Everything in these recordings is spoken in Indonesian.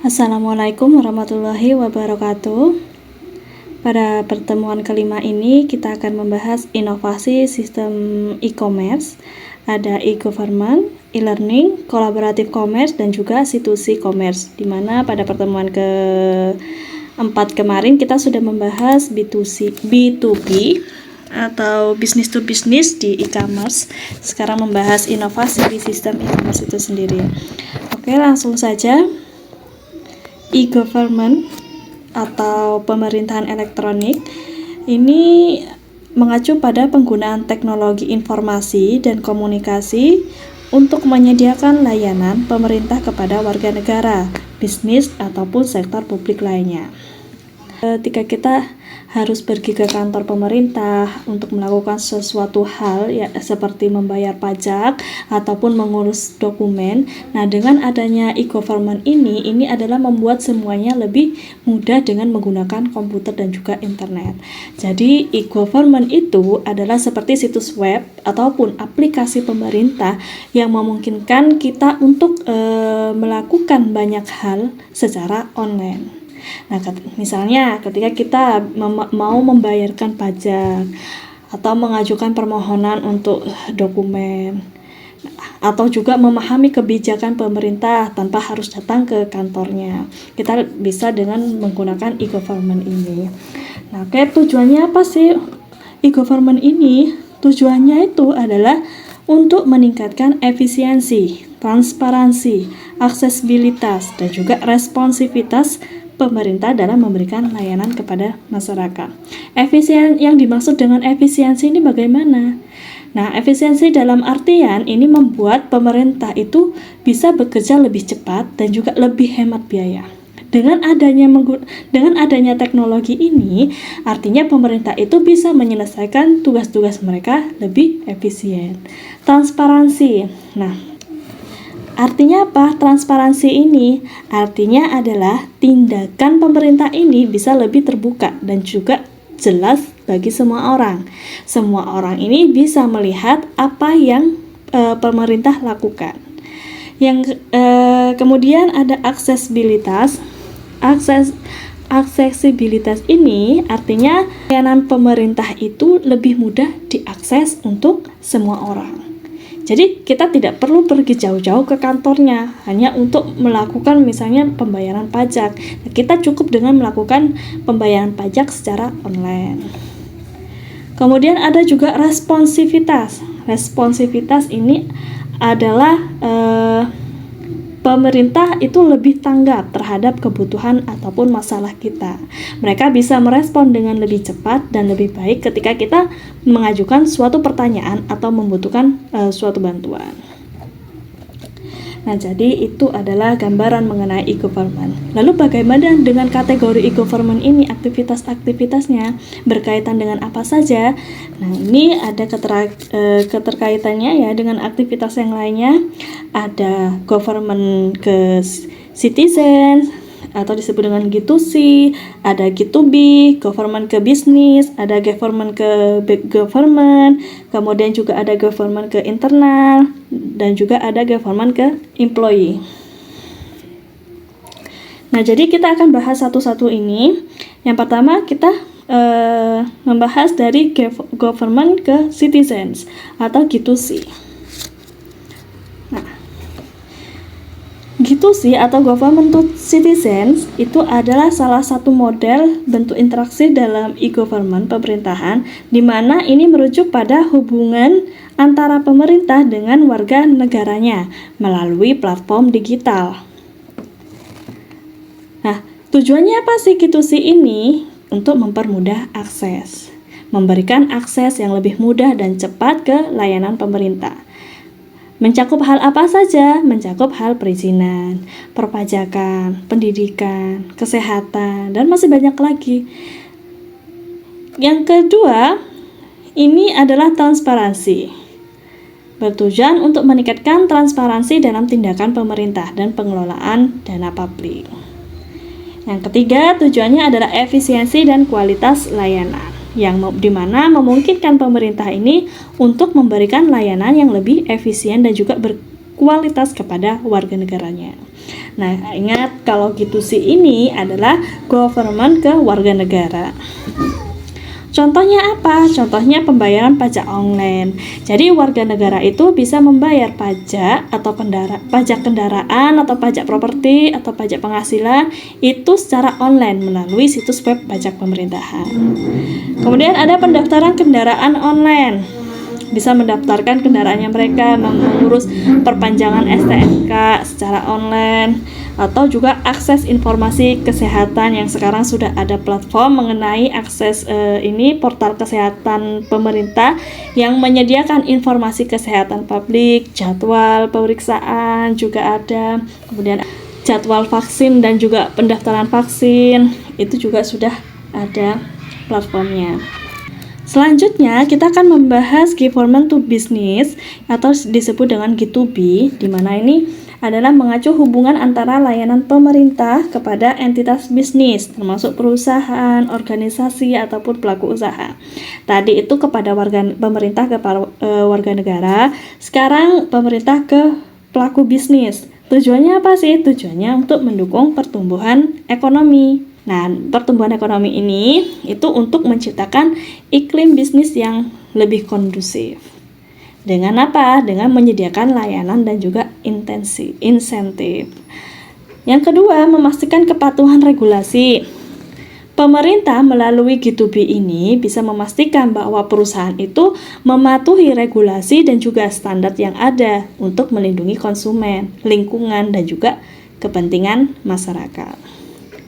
Assalamualaikum warahmatullahi wabarakatuh. Pada pertemuan kelima ini kita akan membahas inovasi sistem e-commerce. Ada e-government, e-learning, collaborative commerce, dan juga C2C commerce. Dimana pada pertemuan keempat kemarin kita sudah membahas B2B atau business to business di e-commerce. Sekarang membahas inovasi di sistem e-commerce itu sendiri. Oke, langsung saja. E-government atau pemerintahan elektronik ini mengacu pada penggunaan teknologi informasi dan komunikasi untuk menyediakan layanan pemerintah kepada warga negara, bisnis, ataupun sektor publik lainnya. Ketika kita harus pergi ke kantor pemerintah untuk melakukan sesuatu hal ya, seperti membayar pajak ataupun mengurus dokumen. Nah, dengan adanya e-government ini adalah membuat semuanya lebih mudah dengan menggunakan komputer dan juga internet. Jadi e-government itu adalah seperti situs web ataupun aplikasi pemerintah yang memungkinkan kita untuk melakukan banyak hal secara online. Nah, misalnya ketika kita mau membayarkan pajak atau mengajukan permohonan untuk dokumen atau juga memahami kebijakan pemerintah tanpa harus datang ke kantornya, kita bisa dengan menggunakan e-government ini. Nah, tujuannya apa sih e-government ini? Tujuannya itu adalah untuk meningkatkan efisiensi, transparansi, aksesibilitas, dan juga responsivitas pemerintah dalam memberikan layanan kepada masyarakat. Yang dimaksud dengan efisiensi ini bagaimana? Nah, efisiensi dalam artian ini membuat pemerintah itu bisa bekerja lebih cepat dan juga lebih hemat biaya. Dengan adanya teknologi ini, artinya pemerintah itu bisa menyelesaikan tugas-tugas mereka lebih efisien. Transparansi. Nah, artinya apa? Transparansi ini artinya adalah tindakan pemerintah ini bisa lebih terbuka dan juga jelas bagi semua orang. Semua orang ini bisa melihat apa yang pemerintah lakukan. Kemudian ada aksesibilitas. Aksesibilitas ini artinya layanan pemerintah itu lebih mudah diakses untuk semua orang. Jadi kita tidak perlu pergi jauh-jauh ke kantornya hanya untuk melakukan misalnya pembayaran pajak. Kita cukup dengan melakukan pembayaran pajak secara online. Kemudian ada juga responsivitas. Responsivitas ini adalah pemerintah itu lebih tanggap terhadap kebutuhan ataupun masalah kita. Mereka bisa merespon dengan lebih cepat dan lebih baik ketika kita mengajukan suatu pertanyaan atau membutuhkan suatu bantuan. Nah, jadi itu adalah gambaran mengenai e-government. Lalu bagaimana dengan kategori e-government ini, aktivitas-aktivitasnya berkaitan dengan apa saja? Nah, ini ada keterkaitannya ya dengan aktivitas yang lainnya. Ada government ke citizen atau disebut dengan G2C, ada G2B, government ke bisnis, ada government ke big government, kemudian juga ada government ke internal, dan juga ada government ke employee. Nah, jadi kita akan bahas satu-satu ini. Yang pertama kita membahas dari government ke citizens atau G2C. G2C atau Government to Citizens itu adalah salah satu model bentuk interaksi dalam e-government pemerintahan, di mana ini merujuk pada hubungan antara pemerintah dengan warga negaranya melalui platform digital. Nah, tujuannya apa sih G2C ini? Untuk mempermudah akses, memberikan akses yang lebih mudah dan cepat ke layanan pemerintah. Mencakup hal apa saja? Mencakup hal perizinan, perpajakan, pendidikan, kesehatan, dan masih banyak lagi. Yang kedua, ini adalah transparansi. Bertujuan untuk meningkatkan transparansi dalam tindakan pemerintah dan pengelolaan dana publik. Yang ketiga, tujuannya adalah efisiensi dan kualitas layanan, yang dimana memungkinkan pemerintah ini untuk memberikan layanan yang lebih efisien dan juga kualitas kepada warga negaranya. Nah, ingat kalau G2C ini adalah government ke warga negara. Contohnya apa? Contohnya pembayaran pajak online. Jadi warga negara itu bisa membayar pajak atau pajak kendaraan atau pajak properti atau pajak penghasilan itu secara online melalui situs web pajak pemerintahan. Kemudian ada pendaftaran kendaraan online. Bisa mendaftarkan kendaraannya mereka, mengurus perpanjangan STNK secara online, atau juga akses informasi kesehatan yang sekarang sudah ada platform mengenai akses portal kesehatan pemerintah yang menyediakan informasi kesehatan publik, jadwal pemeriksaan juga ada, kemudian jadwal vaksin dan juga pendaftaran vaksin itu juga sudah ada platformnya. Selanjutnya, kita akan membahas government to business atau disebut dengan G2B, di mana ini adalah mengacu hubungan antara layanan pemerintah kepada entitas bisnis, termasuk perusahaan, organisasi, ataupun pelaku usaha. Tadi itu kepada pemerintah ke warga negara, sekarang pemerintah ke pelaku bisnis. Tujuannya apa sih? Tujuannya untuk mendukung pertumbuhan ekonomi. Nah, pertumbuhan ekonomi ini itu untuk menciptakan iklim bisnis yang lebih kondusif. Dengan apa? Dengan menyediakan layanan dan juga insentif. Yang kedua, memastikan kepatuhan regulasi. Pemerintah melalui G2B ini bisa memastikan bahwa perusahaan itu mematuhi regulasi dan juga standar yang ada untuk melindungi konsumen, lingkungan, dan juga kepentingan masyarakat.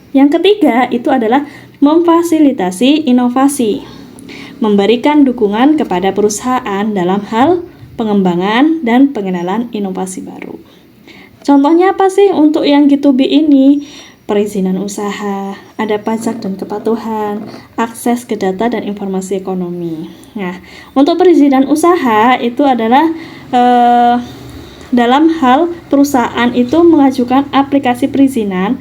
Yang ketiga itu adalah memfasilitasi inovasi, memberikan dukungan kepada perusahaan dalam hal pengembangan dan pengenalan inovasi baru. Contohnya apa sih untuk yang G2B ini? Perizinan usaha, ada pajak dan kepatuhan, akses ke data dan informasi ekonomi. Nah, untuk perizinan usaha itu adalah dalam hal perusahaan itu mengajukan aplikasi perizinan,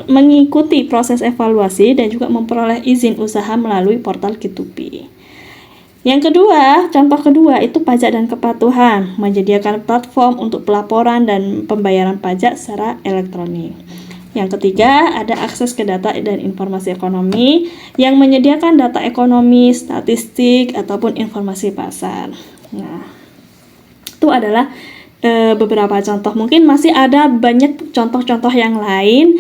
mengikuti proses evaluasi dan juga memperoleh izin usaha melalui portal G2B. Yang kedua, contoh kedua itu pajak dan kepatuhan, menyediakan platform untuk pelaporan dan pembayaran pajak secara elektronik. Yang ketiga, ada akses ke data dan informasi ekonomi yang menyediakan data ekonomi, statistik, ataupun informasi pasar. Nah, itu adalah beberapa contoh. Mungkin masih ada banyak contoh-contoh yang lain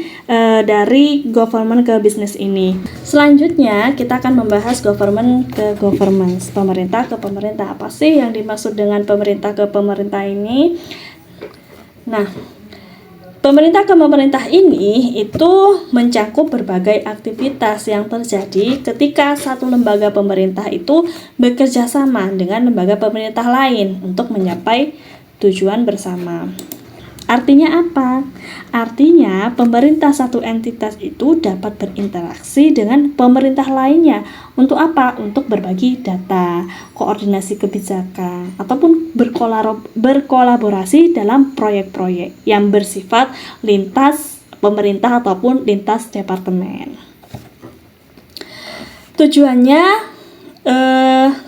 dari government ke bisnis ini. Selanjutnya kita akan membahas government ke governance, pemerintah ke pemerintah. Apa sih yang dimaksud dengan pemerintah ke pemerintah ini? Nah, pemerintah ke pemerintah ini itu mencakup berbagai aktivitas yang terjadi ketika satu lembaga pemerintah itu bekerja sama dengan lembaga pemerintah lain untuk mencapai tujuan bersama. Artinya apa? Artinya pemerintah satu entitas itu dapat berinteraksi dengan pemerintah lainnya. Untuk apa? Untuk berbagi data, koordinasi kebijakan, ataupun berkolaborasi dalam proyek-proyek yang bersifat lintas pemerintah ataupun lintas departemen.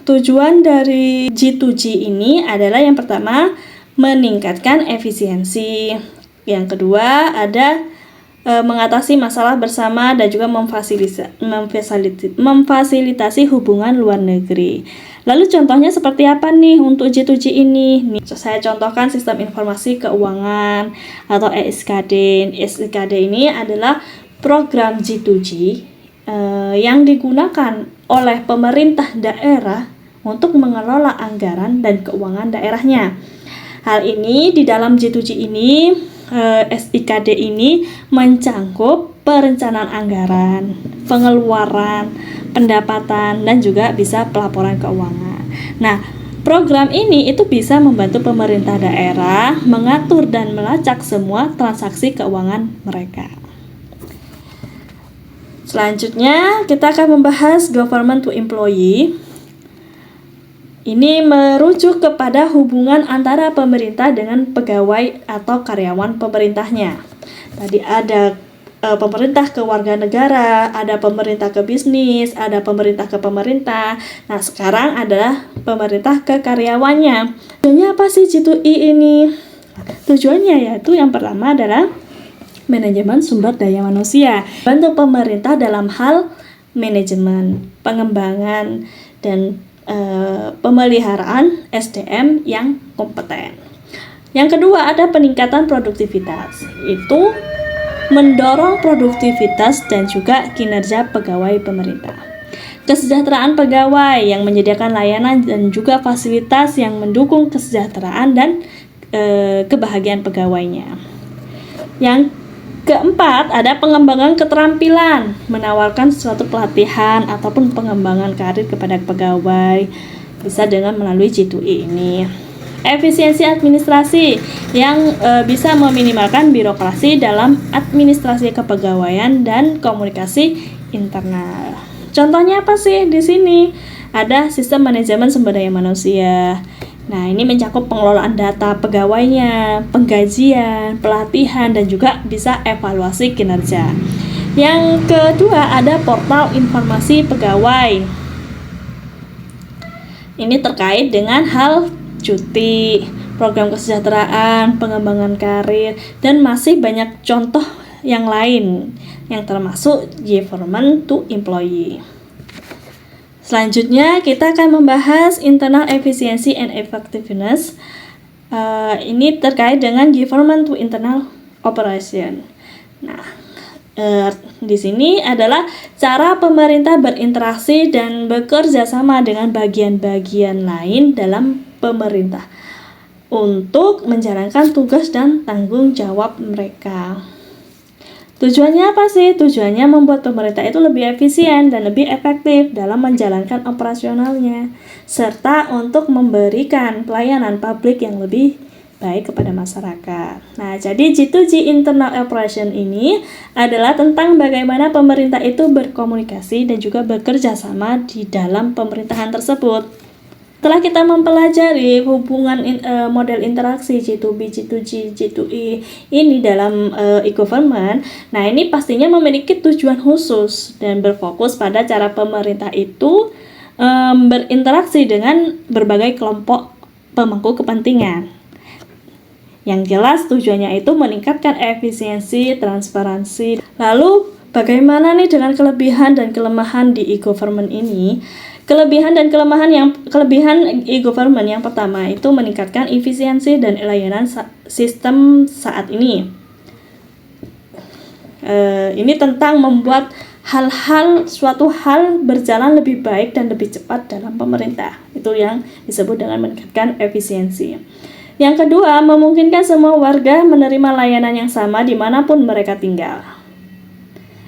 Tujuan dari G2G ini adalah yang pertama, meningkatkan efisiensi. Yang kedua, ada mengatasi masalah bersama dan juga memfasilitasi hubungan luar negeri. Lalu contohnya seperti apa nih untuk G2G ini? Saya contohkan sistem informasi keuangan atau ESKD. ESKD ini adalah program G2G yang digunakan oleh pemerintah daerah untuk mengelola anggaran dan keuangan daerahnya. Hal ini di dalam G2G ini, SIKD ini mencangkup perencanaan anggaran, pengeluaran, pendapatan, dan juga bisa pelaporan keuangan. Nah, program ini itu bisa membantu pemerintah daerah mengatur dan melacak semua transaksi keuangan mereka. Selanjutnya, kita akan membahas government to employee. Ini merujuk kepada hubungan antara pemerintah dengan pegawai atau karyawan pemerintahnya. Tadi ada pemerintah ke warga negara, ada pemerintah ke bisnis, ada pemerintah ke pemerintah. Nah, sekarang adalah pemerintah ke karyawannya. Tujuannya apa sih G2E ini? Tujuannya yaitu yang pertama adalah manajemen sumber daya manusia, bantu pemerintah dalam hal manajemen, pengembangan, dan pemeliharaan SDM yang kompeten. Yang kedua ada peningkatan produktivitas, itu mendorong produktivitas dan juga kinerja pegawai pemerintah. Kesejahteraan pegawai yang menyediakan layanan dan juga fasilitas yang mendukung kesejahteraan dan kebahagiaan pegawainya. Yang keempat ada pengembangan keterampilan, menawarkan suatu pelatihan ataupun pengembangan karir kepada pegawai, bisa dengan melalui G2E ini. Efisiensi administrasi yang bisa meminimalkan birokrasi dalam administrasi kepegawaian dan komunikasi internal. Contohnya apa sih di sini? Ada sistem manajemen sumber daya manusia. Nah, ini mencakup pengelolaan data pegawainya, penggajian, pelatihan, dan juga bisa evaluasi kinerja. Yang kedua ada portal informasi pegawai. Ini terkait dengan hal cuti, program kesejahteraan, pengembangan karir, dan masih banyak contoh yang lain yang termasuk government to employee. Selanjutnya kita akan membahas internal efficiency and effectiveness. Ini terkait dengan government to internal operation. Nah, di sini adalah cara pemerintah berinteraksi dan bekerja sama dengan bagian-bagian lain dalam pemerintah untuk menjalankan tugas dan tanggung jawab mereka. Tujuannya apa sih? Tujuannya membuat pemerintah itu lebih efisien dan lebih efektif dalam menjalankan operasionalnya, serta untuk memberikan pelayanan publik yang lebih baik kepada masyarakat. Nah, jadi G2G Internal Operation ini adalah tentang bagaimana pemerintah itu berkomunikasi dan juga bekerja sama di dalam pemerintahan tersebut. Setelah kita mempelajari hubungan model interaksi G2B, G2G, G2E ini dalam e-government, nah ini pastinya memiliki tujuan khusus dan berfokus pada cara pemerintah itu berinteraksi dengan berbagai kelompok pemangku kepentingan. Yang jelas tujuannya itu meningkatkan efisiensi, transparansi. Lalu bagaimana nih dengan kelebihan dan kelemahan di e-government ini? Kelebihan e-government yang pertama itu meningkatkan efisiensi dan layanan sistem saat ini. Ini tentang membuat suatu hal berjalan lebih baik dan lebih cepat dalam pemerintah. Itu yang disebut dengan meningkatkan efisiensi. Yang kedua, memungkinkan semua warga menerima layanan yang sama dimanapun mereka tinggal.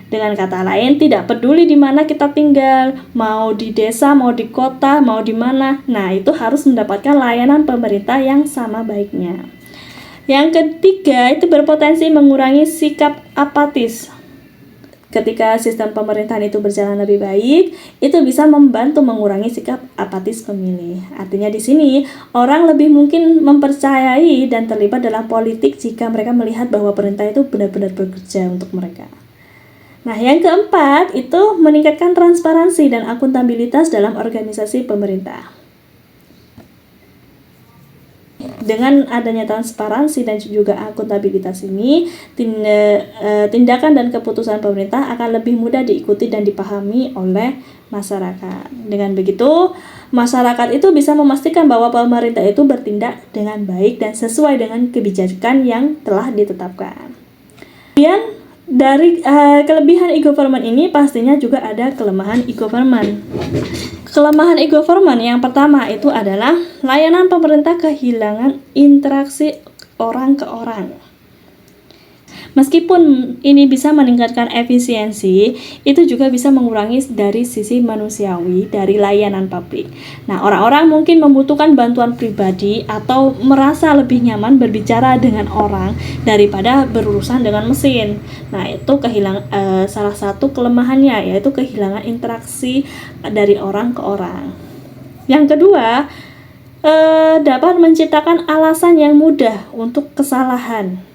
Dengan kata lain, tidak peduli di mana kita tinggal, mau di desa, mau di kota, mau di mana. Nah, itu harus mendapatkan layanan pemerintah yang sama baiknya. Yang ketiga, itu berpotensi mengurangi sikap apatis. Ketika sistem pemerintahan itu berjalan lebih baik, itu bisa membantu mengurangi sikap apatis pemilih. Artinya di sini, orang lebih mungkin mempercayai dan terlibat dalam politik jika mereka melihat bahwa pemerintah itu benar-benar bekerja untuk mereka. Nah, yang keempat itu meningkatkan transparansi dan akuntabilitas dalam organisasi pemerintah. Dengan adanya transparansi dan juga akuntabilitas ini, tindakan dan keputusan pemerintah akan lebih mudah diikuti dan dipahami oleh masyarakat. Dengan begitu, masyarakat itu bisa memastikan bahwa pemerintah itu bertindak dengan baik dan sesuai dengan kebijakan yang telah ditetapkan. Kemudian, dari kelebihan e-government ini pastinya juga ada kelemahan e-government. Kelemahan e-government yang pertama itu adalah layanan pemerintah kehilangan interaksi orang ke orang. Meskipun ini bisa meningkatkan efisiensi, itu juga bisa mengurangi dari sisi manusiawi dari layanan publik. Nah, orang-orang mungkin membutuhkan bantuan pribadi atau merasa lebih nyaman berbicara dengan orang daripada berurusan dengan mesin. Nah, itu salah satu kelemahannya, yaitu kehilangan interaksi dari orang ke orang. Yang kedua, dapat menciptakan alasan yang mudah untuk kesalahan.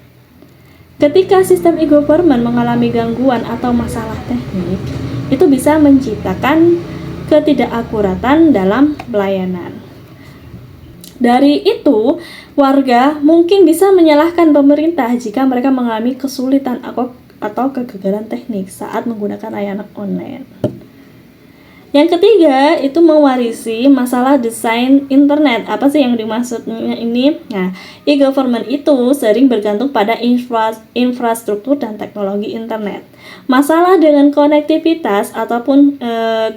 Ketika sistem e-government mengalami gangguan atau masalah teknik, itu bisa menciptakan ketidakakuratan dalam pelayanan. Dari itu, warga mungkin bisa menyalahkan pemerintah jika mereka mengalami kesulitan atau kegagalan teknik saat menggunakan layanan online. Yang ketiga, itu mewarisi masalah desain internet. Apa sih yang dimaksudnya ini? Nah, e-government itu sering bergantung pada infrastruktur dan teknologi internet. Masalah dengan konektivitas ataupun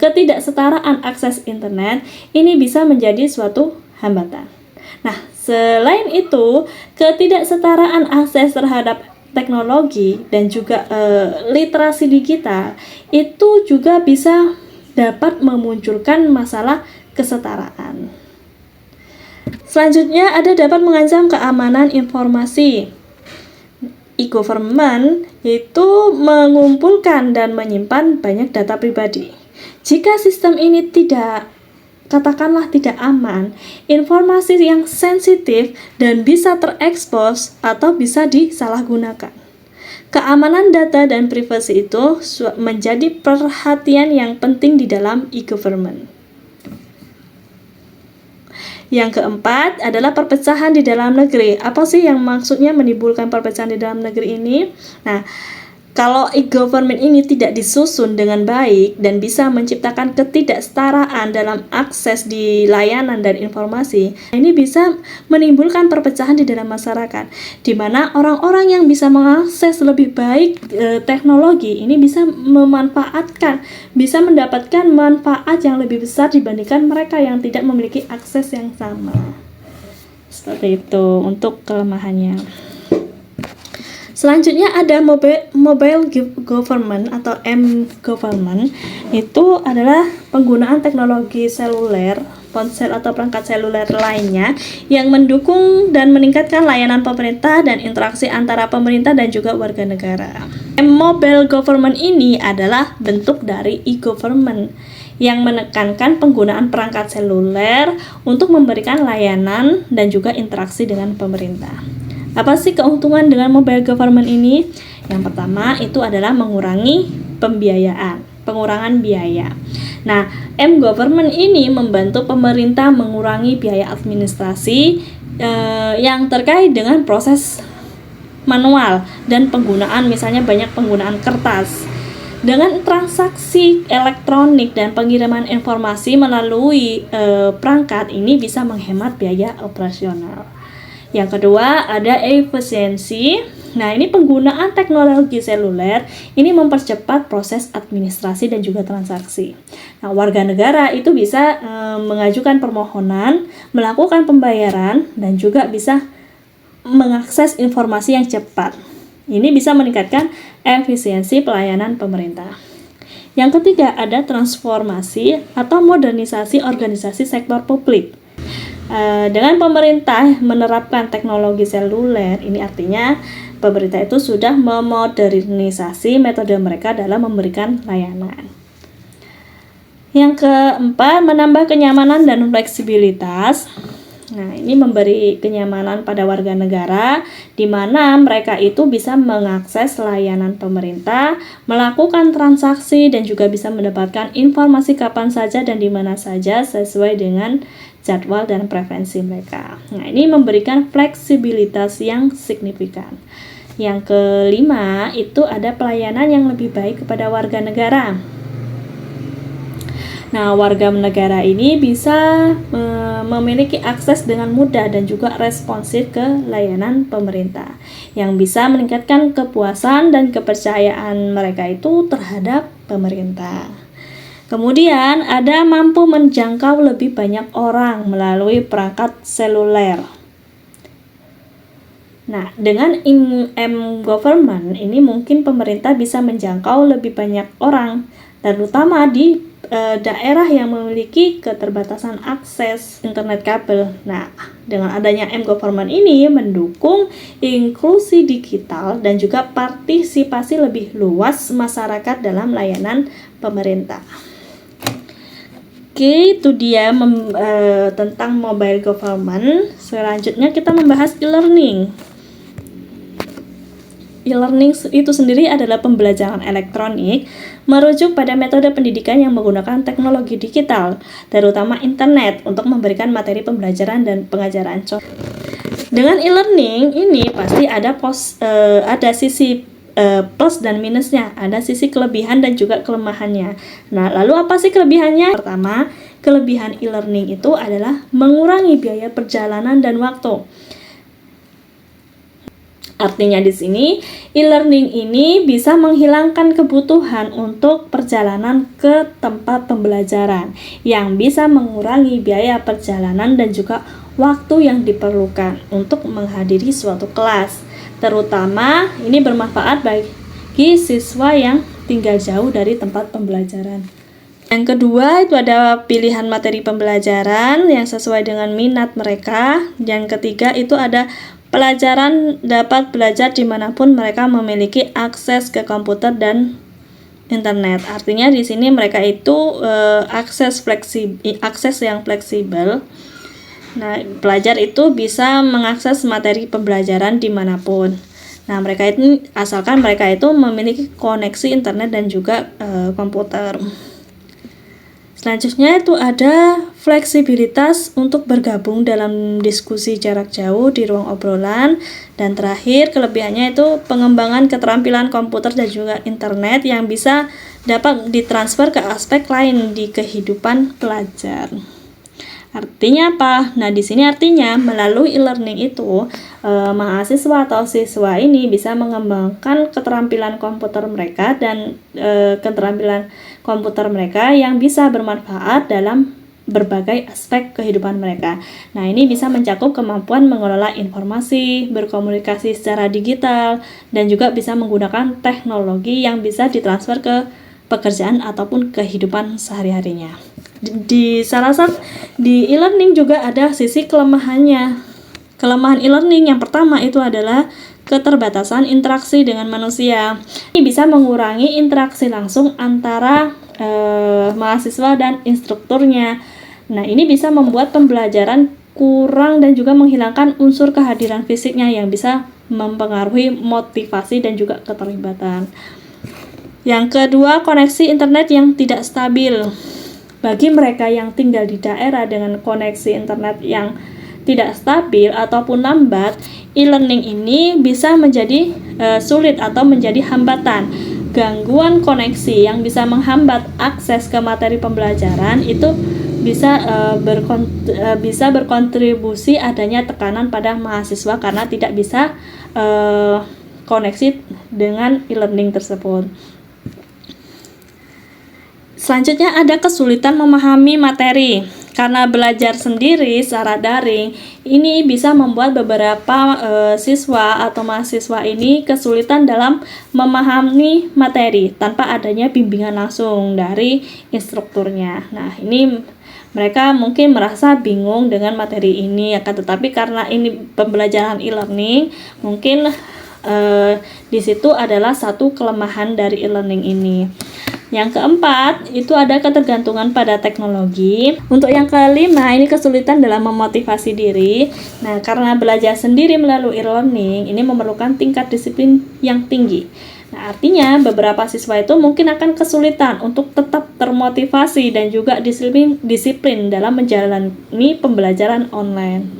ketidaksetaraan akses internet ini bisa menjadi suatu hambatan. Nah, selain itu, ketidaksetaraan akses terhadap teknologi dan juga literasi digital itu juga bisa dapat memunculkan masalah kesetaraan. Selanjutnya ada dapat mengancam keamanan informasi. E-government itu mengumpulkan dan menyimpan banyak data pribadi. Jika sistem ini katakanlah tidak aman, informasi yang sensitif dan bisa terekspos atau bisa disalahgunakan. Keamanan data dan privasi itu menjadi perhatian yang penting di dalam e-government. Yang keempat adalah perpecahan di dalam negeri. Apa sih yang maksudnya menimbulkan perpecahan di dalam negeri ini? Nah, kalau e-government ini tidak disusun dengan baik dan bisa menciptakan ketidaksetaraan dalam akses di layanan dan informasi, ini bisa menimbulkan perpecahan di dalam masyarakat, di mana orang-orang yang bisa mengakses lebih baik teknologi ini bisa bisa mendapatkan manfaat yang lebih besar dibandingkan mereka yang tidak memiliki akses yang sama. Seperti itu untuk kelemahannya. Selanjutnya ada mobile government atau m-government. Itu adalah penggunaan teknologi seluler, ponsel atau perangkat seluler lainnya yang mendukung dan meningkatkan layanan pemerintah dan interaksi antara pemerintah dan juga warga negara. Mobile government ini adalah bentuk dari e-government yang menekankan penggunaan perangkat seluler untuk memberikan layanan dan juga interaksi dengan pemerintah. Apa sih keuntungan dengan mobile government ini? Yang pertama itu adalah mengurangi pengurangan biaya. Nah, m-government ini membantu pemerintah mengurangi biaya administrasi yang terkait dengan proses manual dan misalnya banyak penggunaan kertas. Dengan transaksi elektronik dan pengiriman informasi melalui perangkat ini bisa menghemat biaya operasional. Yang kedua ada efisiensi. Nah, ini penggunaan teknologi seluler ini mempercepat proses administrasi dan juga transaksi. Nah, warga negara itu bisa mengajukan permohonan, melakukan pembayaran dan juga bisa mengakses informasi yang cepat. Ini bisa meningkatkan efisiensi pelayanan pemerintah. Yang ketiga ada transformasi atau modernisasi organisasi sektor publik. Dengan pemerintah menerapkan teknologi seluler, ini artinya pemerintah itu sudah memodernisasi metode mereka dalam memberikan layanan. Yang keempat, menambah kenyamanan dan fleksibilitas. Nah, ini memberi kenyamanan pada warga negara di mana mereka itu bisa mengakses layanan pemerintah, melakukan transaksi dan juga bisa mendapatkan informasi kapan saja dan di mana saja sesuai dengan jadwal dan preferensi mereka. Nah, ini memberikan fleksibilitas yang signifikan. Yang kelima, itu ada pelayanan yang lebih baik kepada warga negara. Nah, warga negara ini bisa memiliki akses dengan mudah dan juga responsif ke layanan pemerintah yang bisa meningkatkan kepuasan dan kepercayaan mereka itu terhadap pemerintah. Kemudian ada mampu menjangkau lebih banyak orang melalui perangkat seluler. Nah, dengan m-government ini mungkin pemerintah bisa menjangkau lebih banyak orang, terutama di daerah yang memiliki keterbatasan akses internet kabel. Nah, dengan adanya m-government ini mendukung inklusi digital dan juga partisipasi lebih luas masyarakat dalam layanan pemerintah. Oke, itu dia tentang mobile government. Selanjutnya kita membahas e-learning. e-learning itu sendiri adalah pembelajaran elektronik merujuk pada metode pendidikan yang menggunakan teknologi digital, terutama internet, untuk memberikan materi pembelajaran dan pengajaran. Dengan e-learning ini pasti ada sisi plus dan minusnya, ada sisi kelebihan dan juga kelemahannya. Nah, lalu apa sih kelebihannya? Pertama, kelebihan e-learning itu adalah mengurangi biaya perjalanan dan waktu. Artinya di sini e-learning ini bisa menghilangkan kebutuhan untuk perjalanan ke tempat pembelajaran, yang bisa mengurangi biaya perjalanan dan juga waktu yang diperlukan untuk menghadiri suatu kelas. Terutama ini bermanfaat bagi siswa yang tinggal jauh dari tempat pembelajaran. Yang kedua itu ada pilihan materi pembelajaran yang sesuai dengan minat mereka. Yang ketiga itu ada pelajaran dapat belajar dimanapun mereka memiliki akses ke komputer dan internet. Artinya di sini mereka itu akses yang fleksibel. Nah, pelajar itu bisa mengakses materi pembelajaran dimanapun. Nah, asalkan mereka itu memiliki koneksi internet dan juga komputer. Selanjutnya itu ada fleksibilitas untuk bergabung dalam diskusi jarak jauh di ruang obrolan. Dan terakhir, kelebihannya itu pengembangan keterampilan komputer dan juga internet yang bisa dapat ditransfer ke aspek lain di kehidupan pelajar. Artinya apa? Nah, di sini artinya melalui e-learning itu mahasiswa atau siswa ini bisa mengembangkan keterampilan komputer mereka dan keterampilan komputer mereka yang bisa bermanfaat dalam berbagai aspek kehidupan mereka. Nah, ini bisa mencakup kemampuan mengelola informasi, berkomunikasi secara digital, dan juga bisa menggunakan teknologi yang bisa ditransfer ke pekerjaan ataupun kehidupan sehari-harinya. Di e-learning juga ada sisi kelemahannya. Kelemahan e-learning yang pertama itu adalah keterbatasan interaksi dengan manusia. Ini bisa mengurangi interaksi langsung antara mahasiswa dan instrukturnya. Nah, ini bisa membuat pembelajaran kurang dan juga menghilangkan unsur kehadiran fisiknya yang bisa mempengaruhi motivasi dan juga keterlibatan. Yang kedua, koneksi internet yang tidak stabil. Bagi mereka yang tinggal di daerah dengan koneksi internet yang tidak stabil ataupun lambat, e-learning ini bisa menjadi sulit atau menjadi hambatan. Gangguan koneksi yang bisa menghambat akses ke materi pembelajaran itu bisa berkontribusi adanya tekanan pada mahasiswa karena tidak bisa koneksi dengan e-learning tersebut. Selanjutnya ada kesulitan memahami materi. Karena belajar sendiri secara daring, ini bisa membuat beberapa siswa atau mahasiswa ini kesulitan dalam memahami materi tanpa adanya bimbingan langsung dari instrukturnya. Nah, ini mereka mungkin merasa bingung dengan materi ini, akan tetapi karena ini pembelajaran e-learning, mungkin di situ adalah satu kelemahan dari e-learning ini. Yang keempat, itu ada ketergantungan pada teknologi. Untuk yang kelima, ini kesulitan dalam memotivasi diri. Nah, karena belajar sendiri melalui e-learning, ini memerlukan tingkat disiplin yang tinggi. Nah, artinya beberapa siswa itu mungkin akan kesulitan untuk tetap termotivasi dan juga disiplin dalam menjalani pembelajaran online.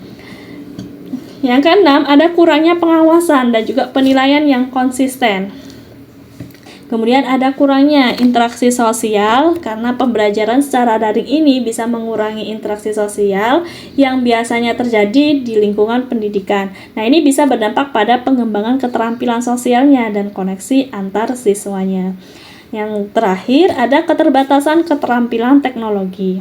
Yang keenam, ada kurangnya pengawasan dan juga penilaian yang konsisten. Kemudian ada kurangnya interaksi sosial, karena pembelajaran secara daring ini bisa mengurangi interaksi sosial yang biasanya terjadi di lingkungan pendidikan. Nah, ini bisa berdampak pada pengembangan keterampilan sosialnya dan koneksi antar siswanya. Yang terakhir ada keterbatasan keterampilan teknologi.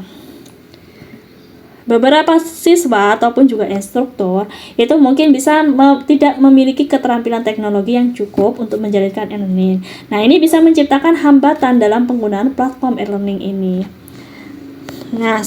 Beberapa siswa ataupun juga instruktur itu mungkin bisa tidak memiliki keterampilan teknologi yang cukup untuk menjalankan e-learning. Nah, ini bisa menciptakan hambatan dalam penggunaan platform e-learning ini. Nah,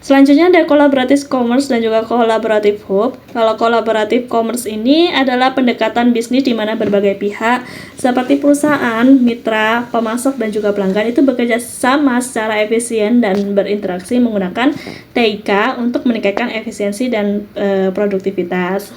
selanjutnya ada collaborative commerce dan juga collaborative hub. Kalau collaborative commerce ini adalah pendekatan bisnis di mana berbagai pihak seperti perusahaan, mitra, pemasok, dan juga pelanggan itu bekerja sama secara efisien dan berinteraksi menggunakan TIK untuk meningkatkan efisiensi dan produktivitas.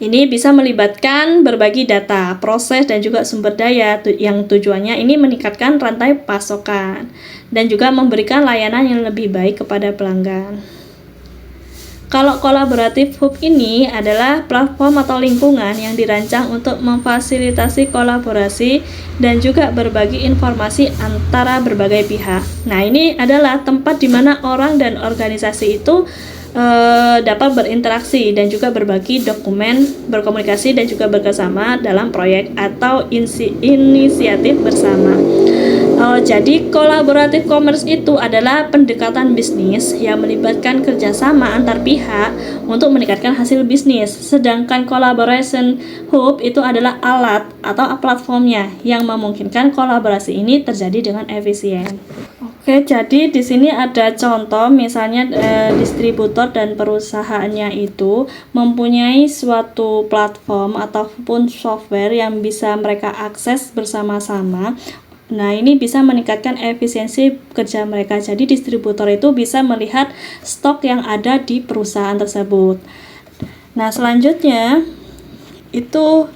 Ini bisa melibatkan berbagi data, proses, dan juga sumber daya yang tujuannya ini meningkatkan rantai pasokan dan juga memberikan layanan yang lebih baik kepada pelanggan. Kalau kolaboratif hub ini adalah platform atau lingkungan yang dirancang untuk memfasilitasi kolaborasi dan juga berbagi informasi antara berbagai pihak. Nah, ini adalah tempat di mana orang dan organisasi itu dapat berinteraksi dan juga berbagi dokumen, berkomunikasi dan juga bekerjasama dalam proyek atau inisiatif bersama. Jadi kolaboratif commerce itu adalah pendekatan bisnis yang melibatkan kerjasama antar pihak untuk meningkatkan hasil bisnis. Sedangkan collaboration hub itu adalah alat atau platformnya yang memungkinkan kolaborasi ini terjadi dengan efisien. Oke, jadi di sini ada contoh, misalnya distributor dan perusahaannya itu mempunyai suatu platform ataupun software yang bisa mereka akses bersama-sama. Nah, ini bisa meningkatkan efisiensi kerja mereka. Jadi distributor itu bisa melihat stok yang ada di perusahaan tersebut. Nah, selanjutnya itu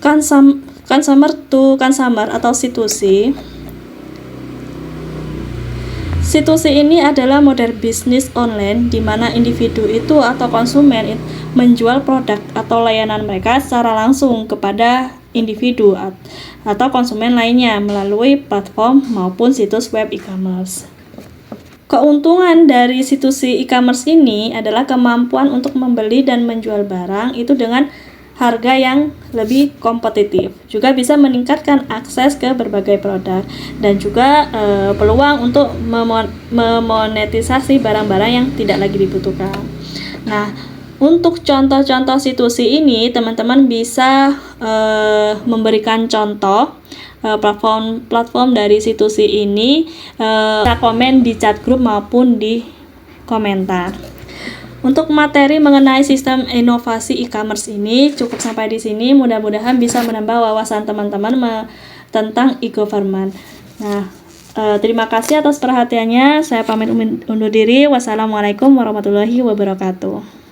consumer to consumer atau C2C. C2C ini adalah model bisnis online di mana individu itu atau konsumen menjual produk atau layanan mereka secara langsung kepada individu atau konsumen lainnya melalui platform maupun situs web e-commerce. Keuntungan dari situs e-commerce ini adalah kemampuan untuk membeli dan menjual barang itu dengan harga yang lebih kompetitif, juga bisa meningkatkan akses ke berbagai produk dan juga peluang untuk memonetisasi barang-barang yang tidak lagi dibutuhkan. Nah, untuk contoh-contoh situasi ini teman-teman bisa memberikan contoh platform dari situasi ini, bisa komen di chat grup maupun di komentar. Untuk materi mengenai sistem inovasi e-commerce ini cukup sampai di sini. Mudah-mudahan bisa menambah wawasan teman-teman tentang e-government. Nah, terima kasih atas perhatiannya. Saya pamit undur diri. Wassalamualaikum warahmatullahi wabarakatuh.